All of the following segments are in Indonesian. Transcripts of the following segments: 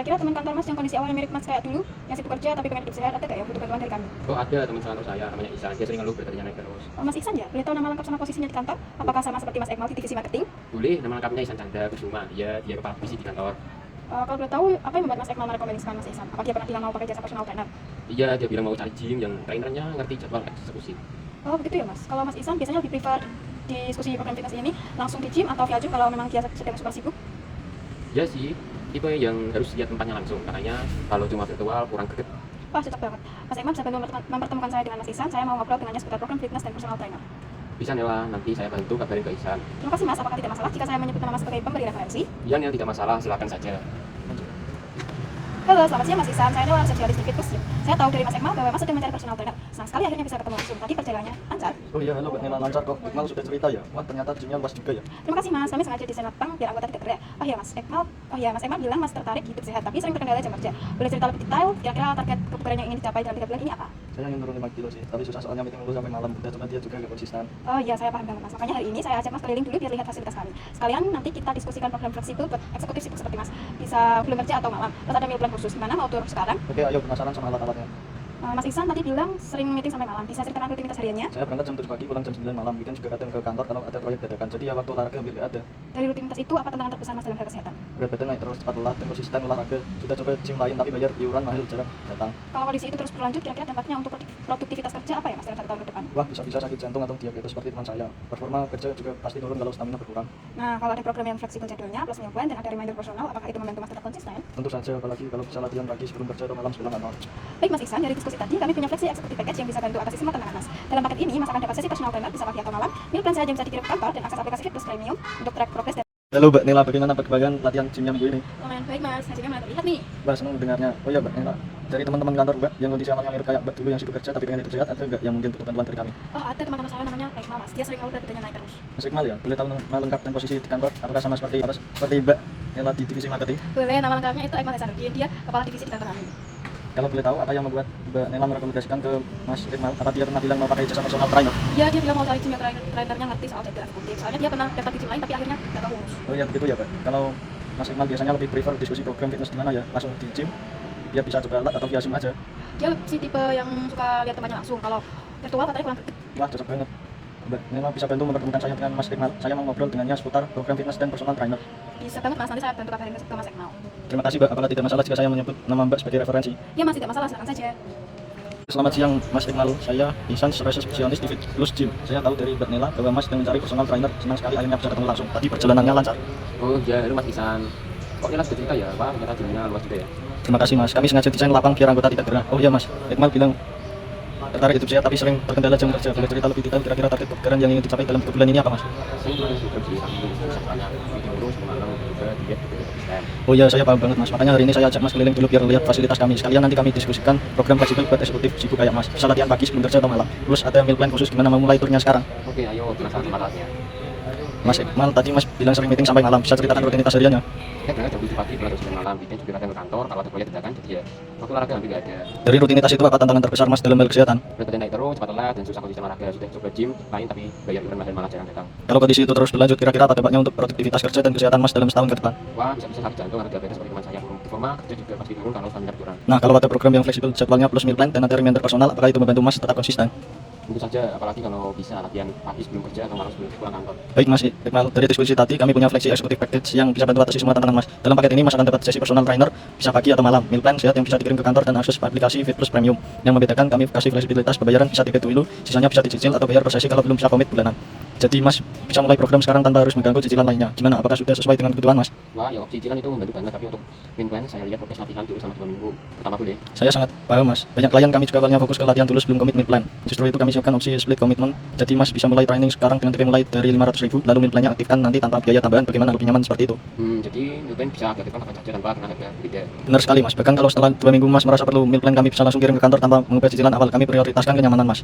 Kira-kira teman kantor Mas yang kondisi awalnya mirip Mas kayak dulu, yang sibuk kerja tapi pengen hidup sehat, ada nggak yang butuh bantuan dari kami? Oh ada teman kantor saya namanya Ihsan, dia sering ngeluh berat badannya naik terus. Oh, Mas Ihsan ya? Boleh tahu nama lengkap sama posisinya di kantor? Apakah sama seperti Mas Ekmal di divisi marketing? Boleh, nama lengkapnya Ihsan Chandra Kusuma, dia kepala divisi di kantor. Kalau boleh tahu, apa yang membuat Mas Ekmal merekomendasikan Mas Ihsan? Apa dia pernah bilang mau pakai jasa personal trainer? Iya, dia bilang mau cari gym yang trainernya ngerti jadwal eksekusi. Oh begitu ya Mas. Kalau Mas Ihsan biasanya lebih prefer diskusi program fitness ini langsung di gym atau via Zoom kalau memang dia sedang super sibuk? Ya sih, tipe yang harus lihat tempatnya langsung, makanya kalau cuma virtual kurang greget. Wah cocok banget. Mas Ekmal bisa bantu mempertemukan saya dengan Mas Ihsan. Saya mau ngobrol dengannya seputar program fitness dan personal trainer. Bisa Nela, nanti saya bantu kabarin ke Ihsan. Terima kasih Mas. Apakah tidak masalah jika saya menyebut nama Mas sebagai pemberi referensi? Iya Nel, tidak masalah, silakan saja. Halo, selamat siang Mas Ihsan. Saya Nela, resepsionis di Fitness Gym. Saya tahu dari Mas Ekmal bahwa Mas sedang mencari personal trainer. Senang sekali akhirnya bisa ketemu langsung. Tadi perjalanannya lancar. Oh iya, halo Mbak Nela, lancar kok. Iqmal sudah cerita ya. Wah, ternyata gymnya luas juga ya. Terima kasih Mas. Kami sengaja desain lapang biar anggota tidak teriak. Oh iya Mas Ekmal bilang Mas tertarik hidup sehat tapi sering terkendala jam kerja. Boleh cerita lebih detail? Kira-kira target kebugaran yang ingin dicapai dalam 3 bulan ini apa? Saya ingin turun 5 kilo sih, tapi susah soalnya meeting dulu sampai malam. Udah coba dia juga gak konsisten. Oh iya, saya paham banget Mas. Makanya hari ini saya ajak Mas keliling dulu biar lihat fasilitas kami. Sekalian nanti kita diskusikan program fleksibel buat eksekutif sibuk seperti Mas. Bisa belum kerja atau malam. Terus ada meal plan khusus. Gimana mau turun sekarang? Oke, ayo penasaran sama alat-alatnya. Mas Ihsan tadi bilang sering meeting sampai malam. Bisa ceritakan rutinitas hariannya? Saya berangkat jam 7 pagi, pulang jam 9 malam. Weekend juga kadang ke kantor kalau ada proyek dadakan. Jadi ya waktu olahraga hampir gak ada. Dari rutinitas itu apa tantangan terbesar Mas dalam hal kesehatan? Berat badan naik terus, cepat lelah, dan konsisten olahraga. Sudah coba gym lain tapi bayar iuran mahal, jarang datang. Kalau kondisi itu terus berlanjut, kira-kira dampaknya untuk produktivitas kerja apa ya Mas dalam 1 tahun ke depan? Wah, bisa-bisa sakit jantung atau diabetes seperti teman saya. Performa kerja juga pasti turun kalau stamina berkurang. Nah, kalau ada program yang fleksibel jadwalnya, plus meal plan dan ada reminder personal, apakah itu membantu Mas tetap konsisten? Tentu saja, apalagi kalau bisa latihan pagi sebelum kerja atau malam sebelum kantor. Baik Mas Ihsan, dari diskusi tadi kami punya fleksi eksekutif package yang bisa bantu atasi semua tantangan Mas. Dalam paket ini Mas akan dapat sesi personal trainer bisa pagi atau malam, meal plan saja bisa dikirim ke kantor dan akses aplikasi Fitness Premium untuk track progress dan Halo Mbak Nela, bagaimana perkembangan latihan gymnya minggu ini? lumayan baik Mas, hasilnya malah terlihat nih. Mbak, senang mendengarnya. Oh iya Mbak Nela, dari teman-teman kantor Mbak yang kondisi awalnya mirip kayak Mbak dulu yang sibuk kerja tapi pengen hidup sehat, ada nggak yang mungkin butuh bantuan dari kami? Oh ada teman-teman saya namanya Ekmal Mas, dia sering ngeluh badannya naik terus. Mas Iqmal ya, boleh tahu nama lengkap dan posisi di kantor? Apakah sama seperti Mbak Nela di divisi marketing? Boleh, nama lengkapnya itu Ekmal Hasanuddin, dia kepala divisi di kantor kami. Kalau boleh tahu apa yang membuat Mbak Nela merekomendasikan ke Mas Iqmal? Apa dia pernah bilang mau pakai jasa personal trainer? Iya, dia bilang mau cari gym yang trainernya ngerti soal jadwal eksekutif. Soalnya dia pernah daftar di gym lain tapi akhirnya gak tahu urus. Oh iya begitu ya Pak. Kalau Mas Iqmal biasanya lebih prefer diskusi program fitness di mana ya? Langsung di gym? Dia bisa coba alat atau via Zoom aja? Dia si tipe yang suka lihat tempatnya langsung. Kalau virtual katanya kurang greget. Wah cocok banget. Mbak Nela bisa bantu mempertemukan saya dengan Mas Iqmal. Saya mau ngobrol dengannya seputar program fitness dan personal trainer. Bisa banget Mas, nanti saya bantu kabarin ke Mas Ekmal. Terima kasih Mbak, apakah tidak masalah jika saya menyebut nama Mbak sebagai referensi? Ya Mas, tidak masalah, silakan saja. Selamat siang Mas Iqmal, saya Ihsan, resepsionis di Fitness Gym. Saya tahu dari Mbak Nela bahwa Mas sedang mencari personal trainer. Senang sekali akhirnya bisa ketemu langsung. Tadi perjalanannya lancar. Oh iya, halo Mas Ihsan. Kok Nela sudah cerita ya, Pak, ternyata gymnya luas juga ya. Terima kasih Mas, kami sengaja desain lapang biar anggota tidak gerah. Oh iya Mas, Iqmal bilang tertarik hidup sehat tapi sering terkendala jam kerja. Boleh cerita lebih detail kira-kira target kebugaran yang ingin dicapai dalam 3 bulan ini apa Mas? Saya juga sudah sih, tapi bisa banyak meeting terus, malam juga diet juga konsisten. Oh iya, saya paham banget Mas, makanya hari ini saya ajak Mas keliling dulu biar lihat fasilitas kami. Sekalian nanti kami diskusikan program fleksibel buat eksekutif sibuk kayak Mas. Bisa latihan pagi sebelum kerja atau malam. Terus ada meal plan khusus gimana mau mulai turnya sekarang. Oke, ayo penasaran sama alatnya. Mas Iqmal tadi Mas bilang sering meeting sampai malam. Bisa ceritakan rutinitas hariannya? Saya berangkat jam 7 pagi, pulang jam 9 malam, weekend juga kadang ke kantor, kalau ada proyek dadakan, jadi ya waktu olahraga hampir gak ada. Dari rutinitas itu apa tantangan terbesar Mas dalam hal kesehatan? Berat badan naik terus, cepat lelah, dan susah konsisten olahraga. Sudah coba gym lain tapi bayar iuran mahal malah jarang datang. Kalau kondisi itu terus berlanjut, kira-kira apa dampaknya untuk produktivitas kerja dan kesehatan Mas dalam setahun ke depan? Wah, bisa-bisa sakit jantung atau diabetes seperti teman saya. Performa kerja juga pasti turun kalau stamina kurang. Nah, kalau ada program yang fleksibel jadwalnya plus meal plan dan ada reminder personal, apakah itu membantu Mas tetap konsisten? Tentu saja, apalagi kalau bisa latihan pagi sebelum kerja atau malam sebelum pulang kantor. Baik Mas Iqmal, dari diskusi tadi kami punya fleksi eksekutif package yang bisa bantu atasi semua tantangan Mas. Dalam paket ini Mas akan dapat sesi personal trainer, bisa pagi atau malam, meal plan sehat yang bisa dikirim ke kantor dan akses aplikasi Fit Plus Premium. Yang membedakan kami kasih fleksibilitas pembayaran bisa tiket dulu, sisanya bisa dicicil atau bayar per sesi kalau belum bisa komit bulanan. Jadi Mas bisa mulai program sekarang tanpa harus mengganggu cicilan lainnya. Gimana? Apakah sudah sesuai dengan kebutuhan Mas? Wah, ya opsi cicilan itu membantu banget, tapi untuk meal plan saya lihat progres latihan dulu sama 2 minggu pertama boleh. Saya sangat paham Mas. Banyak klien kami juga awalnya fokus ke latihan dulu sebelum komit meal plan. Justru itu kami siapkan opsi split komitmen. Jadi Mas bisa mulai training sekarang dengan DP mulai dari 500.000, lalu meal plannya aktifkan nanti tanpa biaya tambahan. Bagaimana lebih nyaman seperti itu? Jadi meal plan bisa aktifkan kapan saja tanpa kena harga beda. Benar sekali Mas. Bahkan kalau setelah 2 minggu Mas merasa perlu meal plan, kami bisa langsung kirim ke kantor tanpa mengubah cicilan awal. Kami prioritaskan kenyamanan Mas.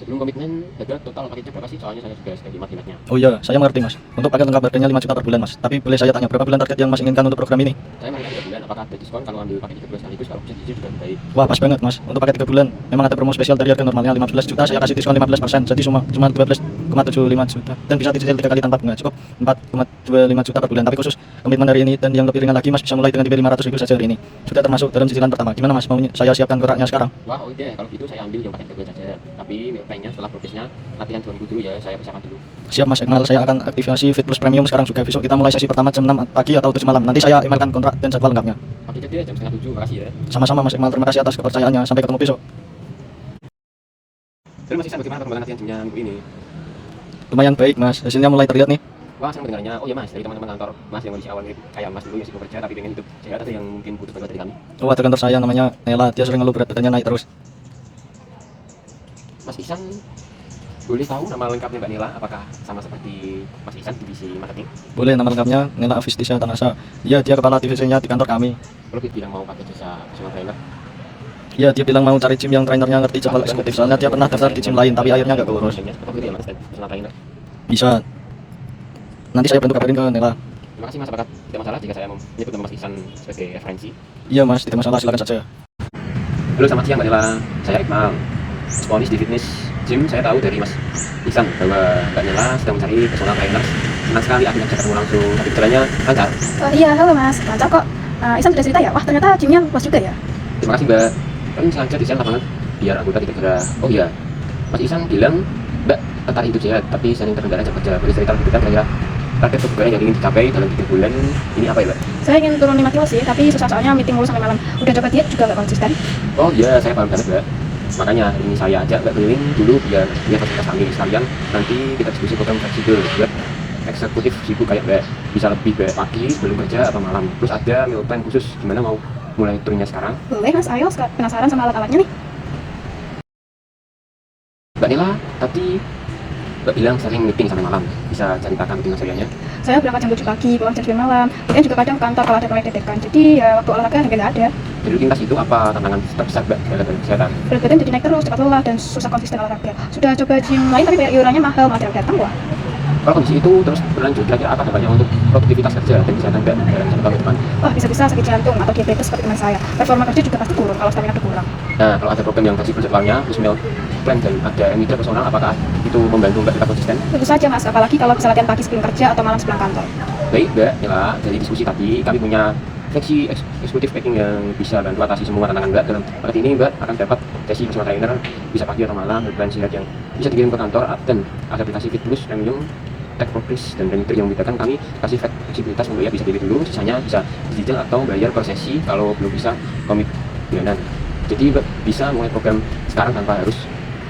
Sebelum komitmen, harga total paketnya berapa sih? Soalnya saya sudah estimate-nya. Oh iya, saya mengerti Mas. Untuk paket lengkap harganya 5 juta per bulan Mas. Tapi boleh saya tanya berapa bulan target yang Mas inginkan untuk program ini? Saya mengenai 3 bulan, apakah ada diskon kalau ambil paket 3 bulan sekaligus? Kalau bisa diizin juga lebih baik. Wah pas banget Mas. Untuk paket 3 bulan memang ada promo spesial dari harga normalnya 15 juta, saya kasih diskon 15%. Jadi cuma 12 4,75 juta dan bisa dicicil 3 kali tanpa bunga, cukup 4,25 juta per bulan. Tapi khusus komitmen hari ini dan yang lebih ringan lagi, Mas bisa mulai dengan DP 500.000 saja hari ini, sudah termasuk dalam cicilan pertama. Gimana Mas, mau saya siapkan kontraknya sekarang? Wah, oke, kalau gitu saya ambil yang paket kedua saja. Tapi pengennya setelah progresnya latihan 2 minggu dulu ya, saya persiapan dulu. Siap Mas Ekmal, saya akan aktivasi Fit Plus Premium sekarang juga. Besok kita mulai sesi pertama jam 6 pagi atau 7 malam. Nanti saya emailkan kontrak dan jadwal lengkapnya. Oke, jadi jam setengah 7, makasih ya. Sama-sama Mas Ekmal, terima kasih atas kepercayaannya. Sampai ketemu besok. Jadi Mas Iksan, bagaimana perkembangan latihan gymnya minggu ini? Lumayan baik Mas, hasilnya mulai terlihat nih. Wah, senang mendengarnya. Oh ya Mas, dari teman-teman kantor Mas yang kondisi awal mirip kayak Mas dulu yang sibuk kerja tapi pengen hidup sehat, atau yang mungkin butuh bantuan dari kami? Oh, ada kantor saya namanya Nela, dia sering ngeluh berat badannya naik terus. Mas Iksan, boleh tahu nama lengkapnya Mbak Nila? Apakah sama seperti Mas Iksan divisi marketing? Boleh, nama lengkapnya Nela Avistisya Tanasa. Iya, dia kepala divisinya di kantor kami. Kalau dia bilang mau pakai jasa personal trainer, Iya, dia bilang mau cari gym yang trainernya ngerti jadwal eksekutif. Soalnya dia pernah daftar di gym lain tapi akhirnya nggak keurus. atau gitu ya Mas, personal trainer. Bisa. Nanti saya bantu kabarin ke Nela. Terima kasih Mas, apakah tidak masalah jika saya menyebut nama Mas Iksan sebagai referensi? Iya Mas, tidak masalah, silakan saja. Halo, selamat siang Mbak Nila, saya Iqmal, sponis di fitness gym. Saya tahu dari Mas Iksan bahwa Mbak Nila sedang mencari personal trainer. Senang sekali akhirnya bisa ketemu langsung, tapi jalannya lancar. Iya, halo Mas, lancar kok. Isan sudah cerita ya? Wah, ternyata gymnya luas juga ya. Terima kasih Mbak. Kami sengaja desain lapangan biar anggota tidak gerah. Oh iya, Mas Iksan bilang Mbak tertarik hidup sehat, tapi sering terkendala jam kerja. Boleh cerita lebih dekat kira-kira target kebugaran yang ingin dicapai dalam 3 bulan ini apa ya Mbak? Saya ingin turun 5 kilo sih, tapi susah soalnya meeting mulu sampai malam. Udah coba diet juga gak konsisten. Oh iya, saya paham banget Mbak. Makanya ini saya ajak Mbak keliling dulu biar lihat fasilitas kami sekalian. Nanti kita diskusi program fleksibel buat eksekutif sibuk kayak Mbak. Bisa lebih baik pagi sebelum kerja atau malam. Terus ada meal plan khusus, gimana mau mulai turunnya sekarang? Boleh Mas, ayo penasaran sama alat-alatnya nih. Mbak Nila, tadi Mbak bilang sering meeting sampai malam. Bisa ceritakan meeting hariannya? Saya berangkat jam 7 pagi, pulang jam 9 malam. Kemudian juga kadang ke kantor kalau ada proyek dedekan. Jadi ya waktu olahraga hampir nggak ada. Jadi rutinitas itu apa tantangan terbesar Mbak dalam kesehatan? Berat badan jadi naik terus, cepat lelah, dan susah konsisten olahraga. Sudah coba gym lain tapi bayar iurannya mahal, malah tidak datang wah. Kalau kondisi itu terus berlanjut, kira-kira apa dampaknya untuk produktivitas kerja dan kesehatan Mbak dalam 1 tahun ke depan? Wah, bisa-bisa sakit jantung atau diabetes seperti teman saya. Performa kerja juga pasti turun kalau stamina berkurang. Nah, kalau ada program yang fleksibel jadwalnya, terus meal plan dan ada emiter personal, apakah itu membantu Mbak tetap konsisten? Tentu saja Mas, apalagi kalau bisa latihan pagi sebelum kerja atau malam sepulang kantor. Baik Mbak Nila, dari diskusi tadi kami punya seksi eksekutif packing yang bisa bantu atasi semua tantangan Mbak. Dalam paket ini Mbak akan dapat sesi personal trainer bisa pagi atau malam, plan sehat yang bisa dikirim ke kantor, dan ada aplikasi Fit Plus Premium, Tech Progress dan Remitter yang membedakan. Kami kasih fleksibilitas untuk ya bisa pilih dulu, sisanya bisa digital atau bayar per sesi kalau belum bisa komit bulanan. Jadi Mbak bisa mulai program sekarang tanpa harus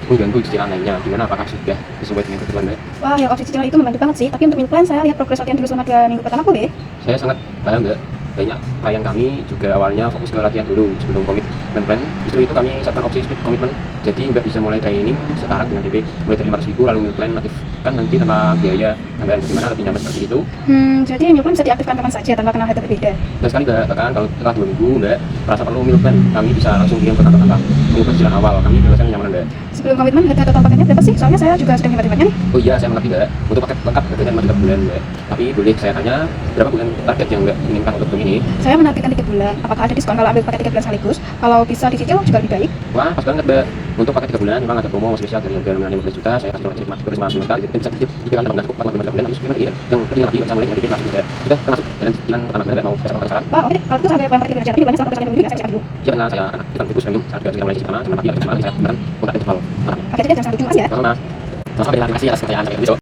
mengganggu cicilan lainnya. Gimana, apakah sudah sesuai dengan kebutuhan Mbak? Wah, yang opsi cicilan itu membantu banget sih. Tapi untuk meal plan saya lihat progres latihan dulu selama 2 minggu pertama boleh. Saya sangat paham Mbak. Banyak klien kami juga awalnya fokus ke latihan dulu sebelum komit plan. Justru itu kami siapkan opsi speed komitmen. Jadi Mbak bisa mulai training sekarang dengan DP mulai dari 500.000, lalu meal plan aktifkan nanti tanpa biaya tambahan. Bagaimana, lebih nyaman seperti itu? Jadi meal plan bisa diaktifkan kapan saja tanpa kenal harga berbeda. Dan sekali Mbak, bahkan kalau setelah 2 minggu Mbak merasa perlu meal plan, kami bisa langsung kirim ke kantor tanpa meal jalan awal. Kami bebaskan nyaman Mbak. Sebelum komitmen harga total paketnya berapa sih? Soalnya saya juga sedang hebat-hebatnya nih. Oh iya, saya mengerti Mbak. Untuk paket lengkap harganya 5 juta per bulan Mbak. Tapi boleh saya tanya berapa bulan target yang Mbak inginkan untuk ini? Saya menargetkan 3 bulan. Apakah ada diskon kalau ambil paket 3 bulan sekaligus? Kalau bisa dicicil juga lebih baik. Wah, pas banget Mbak. Untuk paket 3 bulan memang ada promo spesial dari harga nominal 15 juta. Saya kasih promosi terus masuk sekali. Jadi bisa dipilih tanpa cukup 4 bulan. Terus gimana ya? Yang penting lagi bisa mulai dari langsung Mbak. Sudah termasuk dalam cicilan pertama Mbak mau saya sekarang. Wah, oke deh. Kalau itu sampai bayar paket 3 bulan aja. Tapi banyak sama perjalanan dulu ya, saya cek dulu. Siap, nah saya akan kita fokus memang saat kita mulai sesi pertama, jam pagi atau jam malam saya beneran kontak jadwal. Paket aja jam 7 Mas ya. Sama Mas. Terima kasih atas percayaan saya. Besok.